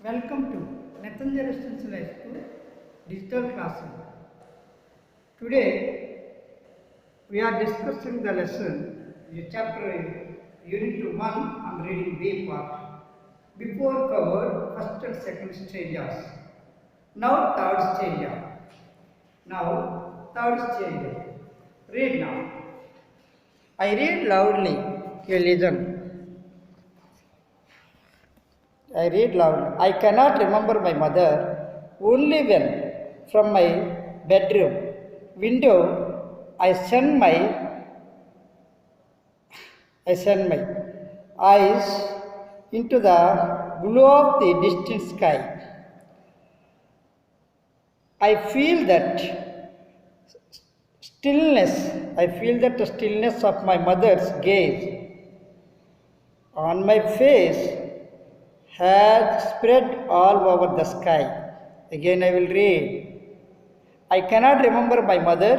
Welcome to Nathanjay Residential High School Digital Classroom. Today we are discussing the lesson, the chapter Unit 1 on reading B part. Before covered first and second stanzas. Now third stanza. Now third stanza. Read now. I read loudly. You listen. I read loudly. I cannot remember my mother only when from my bedroom window I send my eyes into the blue of the distant sky. I feel that stillness. I feel that the stillness of my mother's gaze on my face had spread all over the sky. Again, I will read. I cannot remember my mother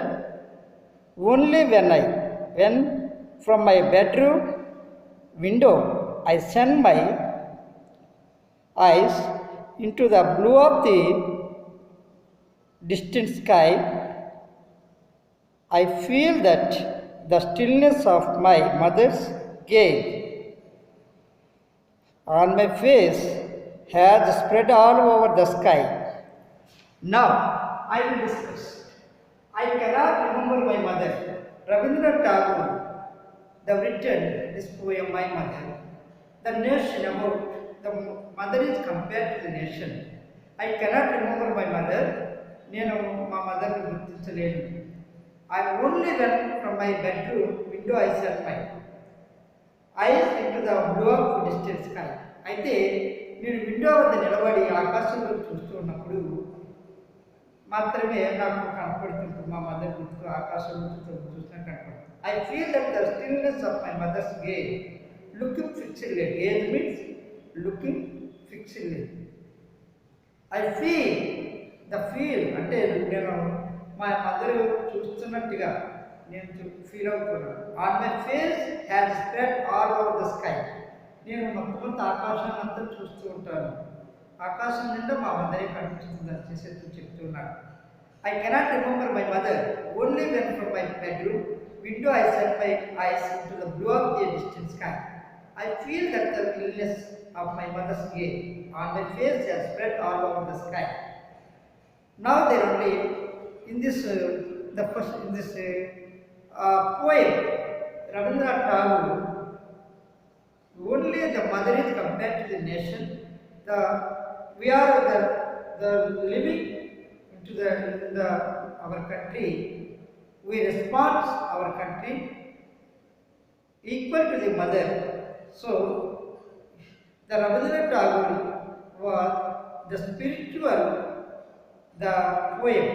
only when from my bedroom window I send my eyes into the blue of the distant sky. I feel that the stillness of my mother's gaze on my face has spread all over the sky. Now I will discuss. I cannot remember my mother. Rabindranath Tagore, the written this poem, My Mother. The nation about the mother is compared to the nation. I cannot remember my mother. నేను మా మదర్ని గుర్తించలేను. I only run from my bedroom window I set my eyes into the blue of distant sky. అయితే నేను window వద్ద నిలబడి ఆకాశంలో చూస్తూ ఉన్నప్పుడు మాత్రమే నాకు కనపడుతుంటుంది మా మదర్ గుర్తు ఆకాశంలో చూసినా కనపడుతుంది. I feel that the stillness of my mother's gaze, looking fixedly. Gaze means looking fixedly. I feel the feel అంటే నేను మా మదర్ చూస్తున్నట్టుగా నేను ఫీల్ అవుతున్నాను. On my face has spread all over the sky. నేను మొత్తం ఆకాశాన్ని అంతా చూస్తూ ఉంటాను. ఆకాశం నిండా మా మదరే కనిపిస్తుంది అని చేసేట్టు చెప్తున్నాడు. I cannot remember my mother only when from my bedroom window I set my eyes into the blue of the distant sky. I feel that the illness of my mother's gaze on my face has spread all over the sky. Now there only in this poem, Rabindranath Tagore, only the mother is compared to the nation. We are the living into our country. We respond our country equal to the mother. So the Rabindranath Tagore was the spiritual, the poem.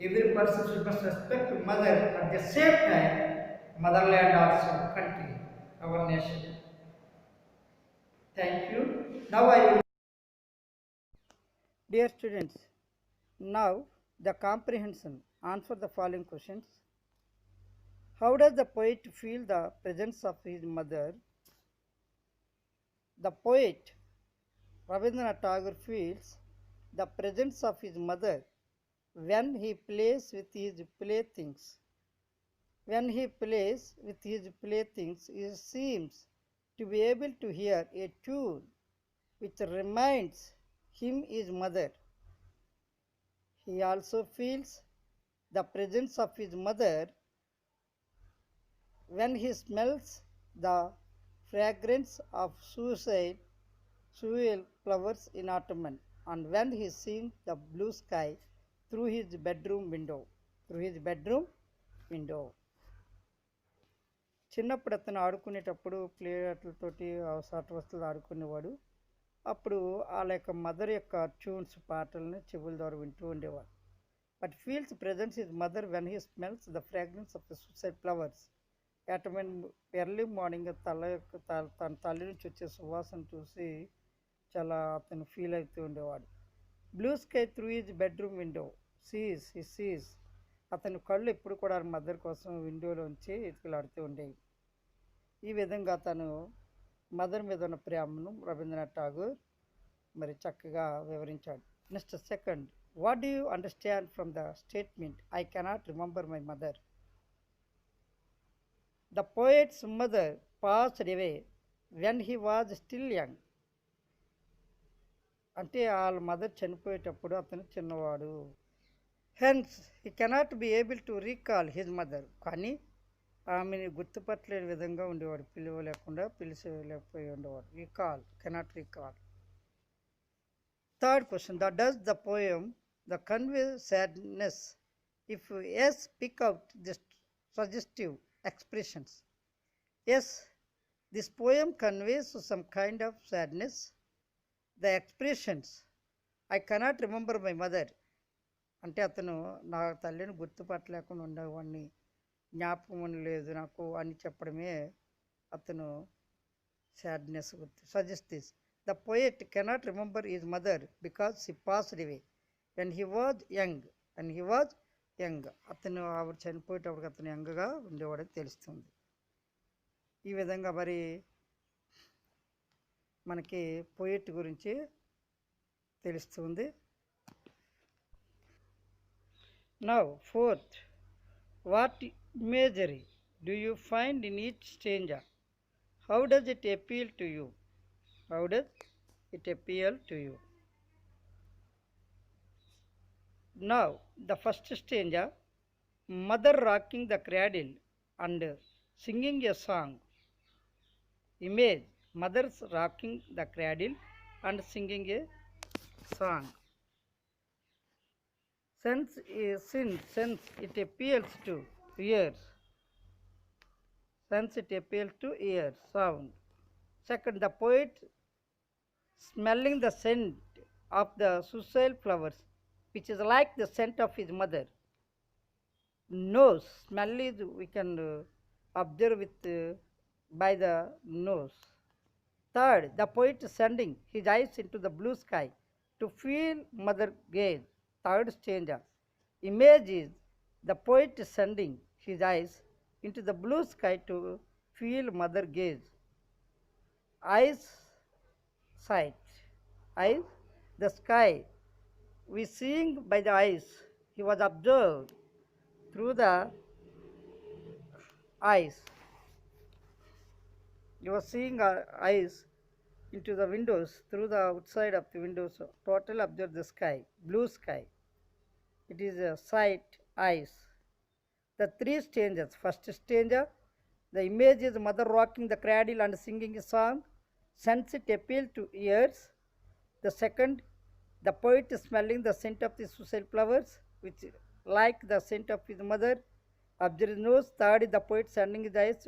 Every person should must respect mother at the same time, motherland also, country, our nation. Thank you. Now I will. Dear students, now the comprehension. Answer the following questions. How does the poet feel the presence of his mother? The poet Rabindranath Tagore feels the presence of his mother when he plays with his playthings. When he plays with his playthings, he seems to be able to hear a tune which reminds him his mother. He also feels the presence of his mother when he smells the fragrance of suil flowers in autumn, and when he sees the blue sky through his bedroom window. చిన్నప్పుడు అతను ఆడుకునేటప్పుడు play ఆటలతోటి ఆట వస్తువులు ఆడుకునేవాడు. అప్పుడు వాళ్ళ యొక్క mother యొక్క tunes పాటలను చెవుల ద్వారా వింటూ ఉండేవాడు. But feels presence his mother when he smells the fragrance of the suicide flowers. Early morning తన తల్లి నుంచి వచ్చే సువాసన చూసి చాలా అతను ఫీల్ అవుతూ ఉండేవాడు. Blue sky through his bedroom window sees. అతని కళ్ళు ఎప్పుడు కూడా మదర్ కోసం విండోలోంచి ఎత్తుకులాడుతూ ఉండేవి. ఈ విధంగా తను మదర్ మీద ఉన్న ప్రేమను రవీంద్రనాథ్ ఠాగూర్ మరి చక్కగా వివరించాడు. Next second, what do you understand from the statement I cannot remember my mother? The poet's mother passed away when he was still young. అంటే వాళ్ళ మదర్ చనిపోయేటప్పుడు అతను చిన్నవాడు. Hence he cannot be able to recall his mother. కానీ ఆమెని గుర్తుపట్టలేని విధంగా ఉండేవాడు, పిలవలేకుండా పిలిచలేకపోయి ఉండేవాడు. Recall, cannot recall. Third question, does the poem the convey sadness? If yes, pick out the suggestive expressions. Yes, this poem conveys some kind of sadness. The expressions I cannot remember my mother అంటే అతను నా తల్లిని గుర్తుపట్టలేకుండా ఉండేవాడిని, జ్ఞాపకం లేదు నాకు అని చెప్పడమే అతను సాడ్నెస్ గుర్తు. Suggest this, the poet cannot remember his mother because she passed away when he was young. And he was young, అతను ఆవిడ చనిపోయేటప్పటికి అతను యంగ్గా ఉండేవాడని తెలుస్తుంది. ఈ విధంగా మరి మనకి పోయెట్ గురించి తెలుస్తుంది. Now fourth, what imagery do you find in each stranger? How does it appeal to you? How does it appeal to you? Now, the first stranger, mother rocking the cradle and singing a song. Image, mothers rocking the cradle and singing a song. Sense it appeals to ears. Sense it appeals to ears, sound. Second, the poet smelling the scent of the suicide flowers, which is like the scent of his mother. Nose, smell is we can observe with by the nose. Third, the poet sending his eyes into the blue sky to feel mother gaze. Third stanza, image is the poet sending his eyes into the blue sky to feel mother gaze. Eyes, sight. Eyes, the sky. We seeing by the eyes. He was observed through the eyes. He was seeing eyes into the windows, through the outside of the windows. Total observe the sky, blue sky. It is a sight, eyes. The three stanzas. First stanza, the image is mother rocking the cradle and singing a song. Sense it appeal to ears. The second, the poet is smelling the scent of the suicide flowers, which like the scent of his mother. Observe nose. Third is the poet sending his eyes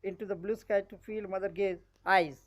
into the blue sky to feel mother gaze, eyes.